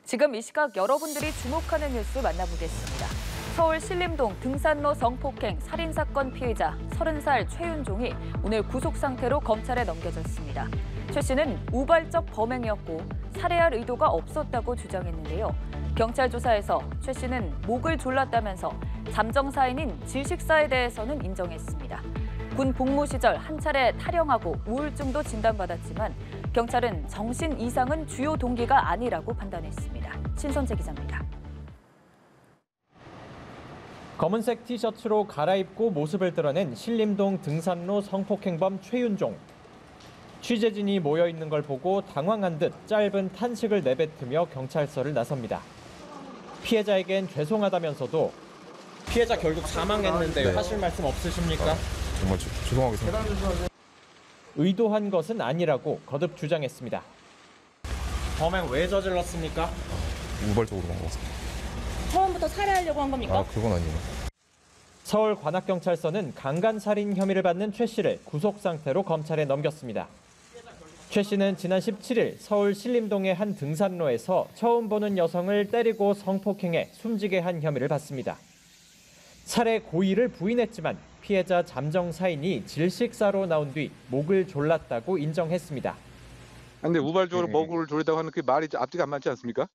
지금 이 시각 여러분들이 주목하는 뉴스 만나보겠습니다. 서울 신림동 등산로 성폭행 살인사건 피해자 30살 최윤종이 오늘 구속 상태로 검찰에 넘겨졌습니다. 최 씨는 우발적 범행이었고 살해할 의도가 없었다고 주장했는데요. 경찰 조사에서 최 씨는 목을 졸랐다면서 잠정사인인 질식사에 대해서는 인정했습니다. 군 복무 시절 한 차례 탈영하고 우울증도 진단받았지만 경찰은 정신 이상은 주요 동기가 아니라고 판단했습니다. 신선재 기자입니다. 검은색 티셔츠로 갈아입고 모습을 드러낸 신림동 등산로 성폭행범 최윤종. 취재진이 모여 있는 걸 보고 당황한 듯 짧은 탄식을 내뱉으며 경찰서를 나섭니다. 피해자에겐 죄송하다면서도 피해자 결국 사망했는데 하실 말씀 없으십니까? 정말 죄송하게 생각합니다. 의도한 것은 아니라고 거듭 주장했습니다. 범행 왜 저질렀습니까? 우발적으로 한 것 같습니다. 처음부터 살해하려고 한 겁니까? 그건 아니에요. 서울 관악경찰서는 강간살인 혐의를 받는 최 씨를 구속 상태로 검찰에 넘겼습니다. 최 씨는 지난 17일 서울 신림동의 한 등산로에서 처음 보는 여성을 때리고 성폭행해 숨지게 한 혐의를 받습니다. 살해 고의를 부인했지만 피해자 잠정 사인이 질식사로 나온 뒤 목을 졸랐다고 인정했습니다. 그런데 우발적으로 목을 졸리다고 하는 그 말이 앞뒤가 안 맞지 않습니까?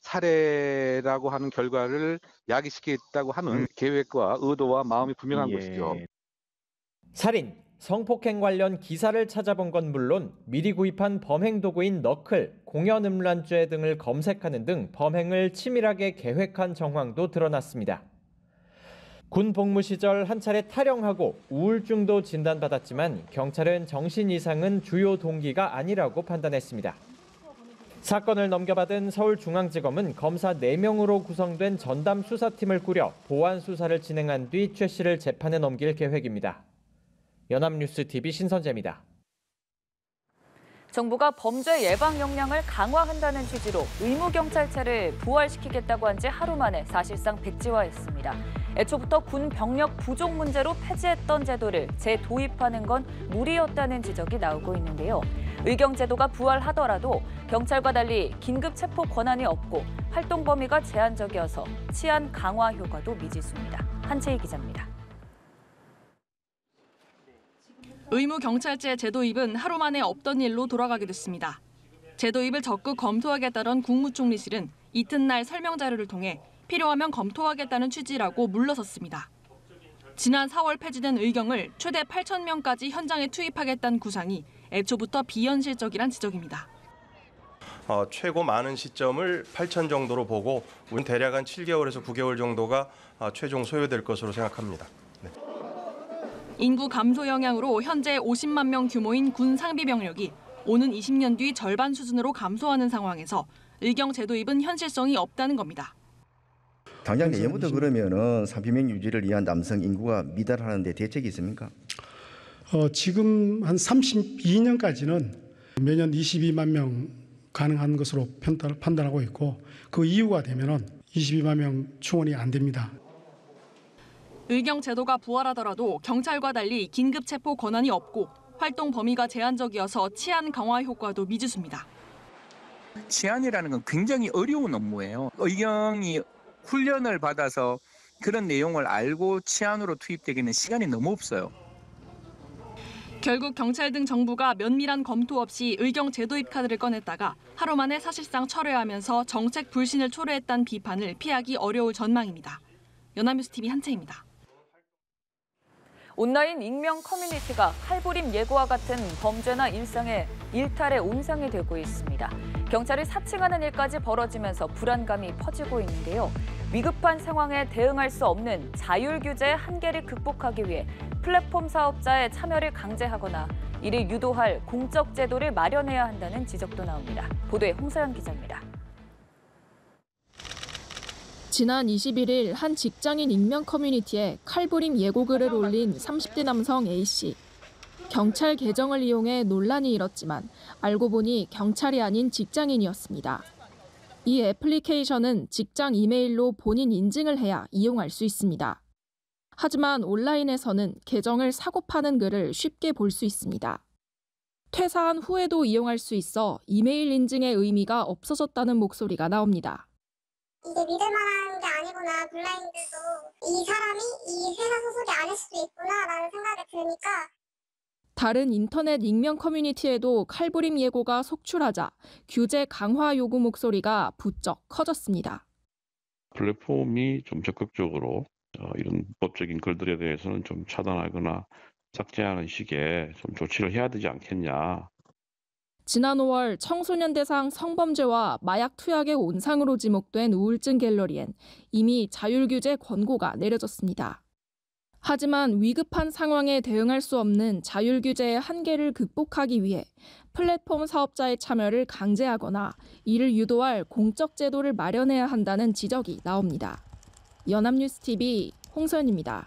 살해라고 하는 결과를 야기시키겠다고 하는 계획과 의도와 마음이 분명한 것이죠. 살인, 성폭행 관련 기사를 찾아본 건 물론 미리 구입한 범행 도구인 너클, 공연음란죄 등을 검색하는 등 범행을 치밀하게 계획한 정황도 드러났습니다. 군 복무 시절 한 차례 탈영하고 우울증도 진단받았지만 경찰은 정신 이상은 주요 동기가 아니라고 판단했습니다. 사건을 넘겨받은 서울중앙지검은 검사 4명으로 구성된 전담 수사팀을 꾸려 보완 수사를 진행한 뒤 최 씨를 재판에 넘길 계획입니다. 연합뉴스 TV 신선재입니다. 정부가 범죄 예방 역량을 강화한다는 취지로 의무경찰체를 부활시키겠다고 한 지 하루 만에 사실상 백지화했습니다. 애초부터 군 병력 부족 문제로 폐지했던 제도를 재도입하는 건 무리였다는 지적이 나오고 있는데요. 의경제도가 부활하더라도 경찰과 달리 긴급 체포 권한이 없고 활동 범위가 제한적이어서 치안 강화 효과도 미지수입니다. 한채희 기자입니다. 의무경찰제 제도입은 하루 만에 없던 일로 돌아가게 됐습니다. 제도입을 적극 검토하겠다던 국무총리실은 이튿날 설명 자료를 통해 필요하면 검토하겠다는 취지라고 물러섰습니다. 지난 4월 폐지된 의경을 최대 8,000명까지 현장에 투입하겠다는 구상이 애초부터 비현실적이란 지적입니다. 최고 많은 시점을 8,000 정도로 보고 대략 한 7개월에서 9개월 정도가 최종 소요될 것으로 생각합니다. 네. 인구 감소 영향으로 현재 50만 명 규모인 군 상비 병력이 오는 20년 뒤 절반 수준으로 감소하는 상황에서 의경 제도입은 현실성이 없다는 겁니다. 당장 내년부터 그러면은 상비명 유지를 위한 남성 인구가 미달하는 데 대책이 있습니까? 지금 한 32년까지는 매년 22만 명 가능한 것으로 판단하고 있고 그 이후가 되면은 22만 명 충원이 안 됩니다. 의경 제도가 부활하더라도 경찰과 달리 긴급 체포 권한이 없고 활동 범위가 제한적이어서 치안 강화 효과도 미지수입니다. 치안이라는 건 굉장히 어려운 업무예요. 의경이 훈련을 받아서 그런 내용을 알고 치안으로 투입되기는 시간이 너무 없어요. 결국 경찰 등 정부가 면밀한 검토 없이 의경 제도입 카드를 꺼냈다가 하루 만에 사실상 철회하면서 정책 불신을 초래했다는 비판을 피하기 어려울 전망입니다. 연합뉴스 TV 한채입니다. 온라인 익명 커뮤니티가 칼부림 예고와 같은 범죄나 일상의 일탈의 온상이 되고 있습니다. 경찰이 사칭하는 일까지 벌어지면서 불안감이 퍼지고 있는데요. 위급한 상황에 대응할 수 없는 자율 규제의 한계를 극복하기 위해 플랫폼 사업자의 참여를 강제하거나 이를 유도할 공적 제도를 마련해야 한다는 지적도 나옵니다. 보도에 홍서연 기자입니다. 지난 21일 한 직장인 익명 커뮤니티에 칼부림 예고글을 올린 30대 남성 A씨. 경찰 계정을 이용해 논란이 일었지만 알고 보니 경찰이 아닌 직장인이었습니다. 이 애플리케이션은 직장 이메일로 본인 인증을 해야 이용할 수 있습니다. 하지만 온라인에서는 계정을 사고 파는 글을 쉽게 볼 수 있습니다. 퇴사한 후에도 이용할 수 있어 이메일 인증의 의미가 없어졌다는 목소리가 나옵니다. 이게 믿을만한 게 아니구나. 블라인드도 이 사람이 이 회사 소속이 아닐 수도 있구나라는 생각이 드니까. 다른 인터넷 익명 커뮤니티에도 칼부림 예고가 속출하자 규제 강화 요구 목소리가 부쩍 커졌습니다. 플랫폼이 좀 적극적으로 이런 법적인 글들에 대해서는 좀 차단하거나 삭제하는 식의 좀 조치를 해야 되지 않겠냐. 지난 5월 청소년 대상 성범죄와 마약 투약의 온상으로 지목된 우울증 갤러리엔 이미 자율 규제 권고가 내려졌습니다. 하지만 위급한 상황에 대응할 수 없는 자율 규제의 한계를 극복하기 위해 플랫폼 사업자의 참여를 강제하거나 이를 유도할 공적 제도를 마련해야 한다는 지적이 나옵니다. 연합뉴스TV 홍소연입니다.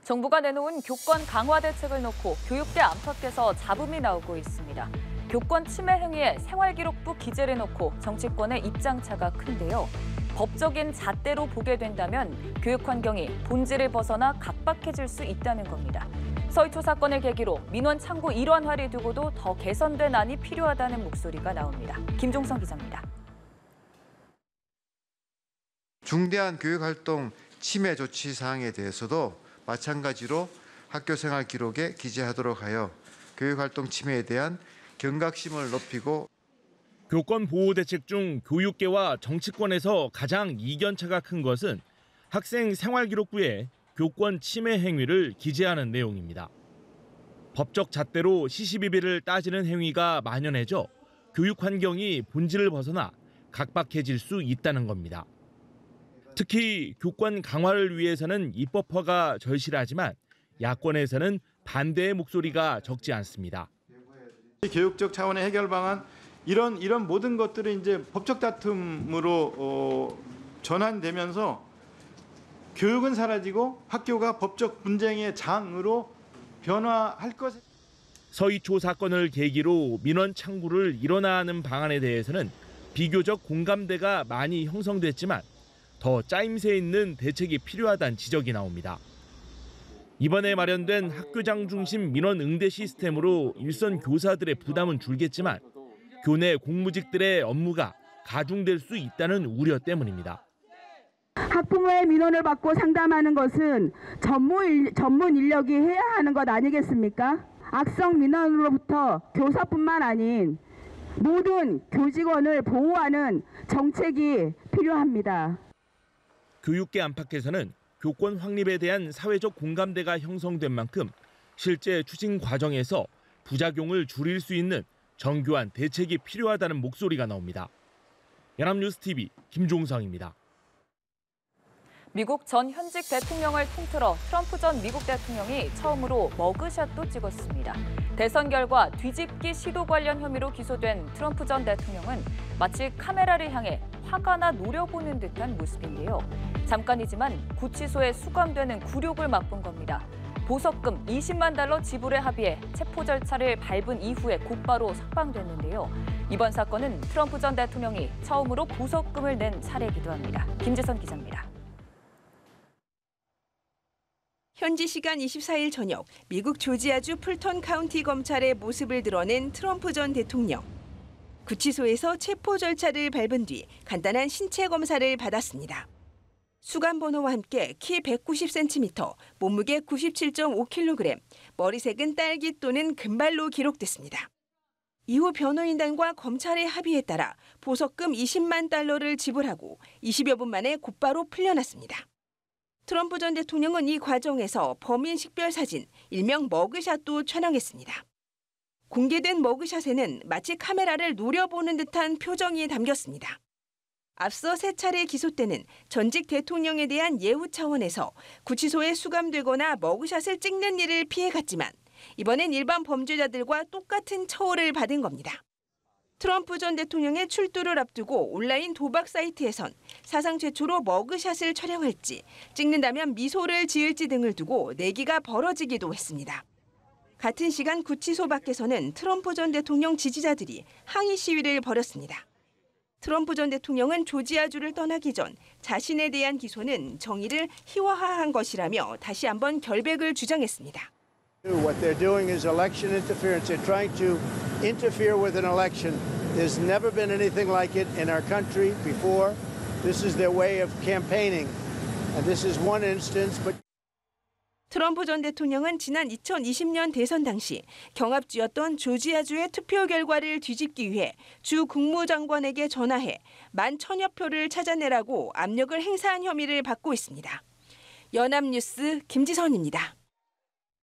정부가 내놓은 교권 강화 대책을 놓고 교육대 안팎에서 잡음이 나오고 있습니다. 교권 침해 행위에 생활기록부 기재를 놓고 정치권의 입장차가 큰데요. 법적인 잣대로 보게 된다면 교육 환경이 본질을 벗어나 각박해질 수 있다는 겁니다. 서희초 사건을 계기로 민원 창구 일원화를 두고도 더 개선된 안이 필요하다는 목소리가 나옵니다. 김종성 기자입니다. 중대한 교육활동 침해 조치 사항에 대해서도 마찬가지로 학교생활 기록에 기재하도록 하여 교육활동 침해에 대한 경각심을 높이고 교권 보호 대책 중 교육계와 정치권에서 가장 이견차가 큰 것은 학생 생활기록부에 교권 침해 행위를 기재하는 내용입니다. 법적 잣대로 시시비비를 따지는 행위가 만연해져 교육 환경이 본질을 벗어나 각박해질 수 있다는 겁니다. 특히 교권 강화를 위해서는 입법화가 절실하지만 야권에서는 반대의 목소리가 적지 않습니다. 교육적 차원의 해결 방안 이런 모든 것들이 이제 법적 다툼으로 전환되면서 교육은 사라지고 학교가 법적 분쟁의 장으로 변화할 것. 서희초 사건을 계기로 민원 창구를 일원화하는 방안에 대해서는 비교적 공감대가 많이 형성됐지만 더 짜임새 있는 대책이 필요하다는 지적이 나옵니다. 이번에 마련된 학교장 중심 민원 응대 시스템으로 일선 교사들의 부담은 줄겠지만 교내 공무직들의 업무가 가중될 수 있다는 우려 때문입니다. 학부모의 민원을 받고 상담하는 것은 전문 인력이 해야 하는 것 아니겠습니까? 악성 민원으로부터 교사뿐만 아닌 모든 교직원을 보호하는 정책이 필요합니다. 교육계 안팎에서는 교권 확립에 대한 사회적 공감대가 형성된 만큼 실제 추진 과정에서 부작용을 줄일 수 있는 정교한 대책이 필요하다는 목소리가 나옵니다. 연합뉴스TV 김종성입니다. 미국 전 현직 대통령을 통틀어 트럼프 전 미국 대통령이 처음으로 머그샷도 찍었습니다. 대선 결과 뒤집기 시도 관련 혐의로 기소된 트럼프 전 대통령은 마치 카메라를 향해 화가 나 노려보는 듯한 모습인데요. 잠깐이지만 구치소에 수감되는 굴욕을 맛본 겁니다. 보석금 20만 달러 지불에 합의해 체포 절차를 밟은 이후에 곧바로 석방됐는데요. 이번 사건은 트럼프 전 대통령이 처음으로 보석금을 낸 사례이기도 합니다. 김지선 기자입니다. 현지 시간 24일 저녁 미국 조지아주 풀턴 카운티 검찰의 모습을 드러낸 트럼프 전 대통령. 구치소에서 체포 절차를 밟은 뒤 간단한 신체 검사를 받았습니다. 수감 번호와 함께 키 190cm, 몸무게 97.5kg, 머리색은 딸기 또는 금발로 기록됐습니다. 이후 변호인단과 검찰의 합의에 따라 보석금 20만 달러를 지불하고 20여 분 만에 곧바로 풀려났습니다. 트럼프 전 대통령은 이 과정에서 범인 식별 사진, 일명 머그샷도 촬영했습니다. 공개된 머그샷에는 마치 카메라를 노려보는 듯한 표정이 담겼습니다. 앞서 3차례 기소 때는 전직 대통령에 대한 예우 차원에서 구치소에 수감되거나 머그샷을 찍는 일을 피해갔지만 이번엔 일반 범죄자들과 똑같은 처우를 받은 겁니다. 트럼프 전 대통령의 출두를 앞두고 온라인 도박 사이트에선 사상 최초로 머그샷을 촬영할지 찍는다면 미소를 지을지 등을 두고 내기가 벌어지기도 했습니다. 같은 시간 구치소 밖에서는 트럼프 전 대통령 지지자들이 항의 시위를 벌였습니다. 트럼프 전 대통령은 조지아주를 떠나기 전 자신에 대한 기소는 정의를 희화화한 것이라며 다시 한번 결백을 주장했습니다. What they're doing is election interference. They're trying to interfere with an election. There's never been anything like it in our country before. This is their way of campaigning. And this is one instance, but 트럼프 전 대통령은 지난 2020년 대선 당시 경합주였던 조지아주의 투표 결과를 뒤집기 위해 주 국무장관에게 전화해 11,000여 표를 찾아내라고 압력을 행사한 혐의를 받고 있습니다. 연합뉴스 김지선입니다.